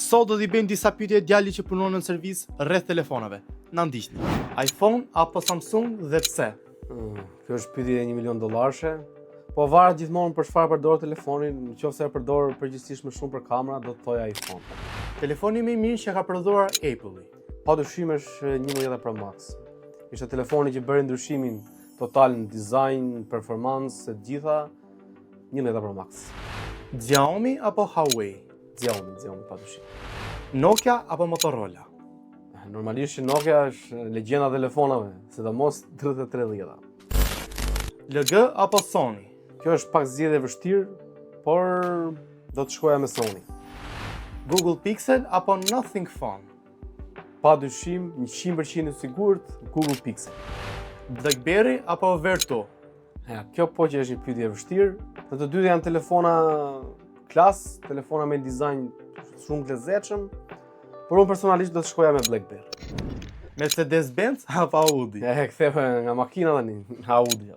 Sot do t'i bëjmë disa pyetje djalit që punon në servis rreth telefonave. Na ndiqni. iPhone apo Samsung dhe pse? Kjo është pyetje e $1 milion. Po varet gjithmonë për çfarë përdor telefonin, nëse e përdor përgjithsisht më shumë për kamera, do të thoj iPhone. Telefoni më i mirë që ka prodhuar Apple-i. Padyshim është 11 Pro Max. Ishte telefoni që bëri ndryshimin total në dizajn, performancë, të gjitha 11 Pro Max. Xiaomi apo Huawei? Xiaomi padyshim. Nokia apo Motorola? Normalisht që Nokia është legjenda e telefonave, sidomos 3310-a. LG apo Sony? Kjo është pak zgjedhje e vështirë, por do të shkoja me Sony. Google Pixel apo Nothing Phone? Padyshim 100% i sigurt Google Pixel. BlackBerry apo Vertu? Kjo po që është një pyetje e vështirë. Të dy janë telefona klas, telefona me dizajn shumë të lezetshëm, por unë personalisht do të shkoja me BlackBerry. Mercedes-Benz apo Audi? Ktheva nga makina tani, Audi.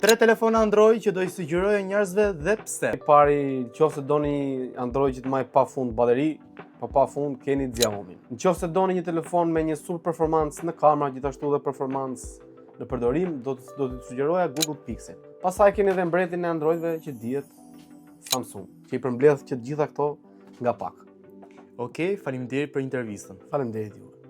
3 telefona Android që do i sugjeroja njerëzve dhe pse? I pari, nëse doni Android që të marrë pafund bateri, pafund keni Xiaomi. Nëse doni një telefon me një super performancë në kamera, gjithashtu dhe performancë në përdorim, do të sugjeroja Google Pixel. Pastaj keni edhe mbretin e Androidve që dihet Samsung, që i përmbledh që të gjitha këto nga pak. Okej, faleminderit për intervistën. Faleminderit juve.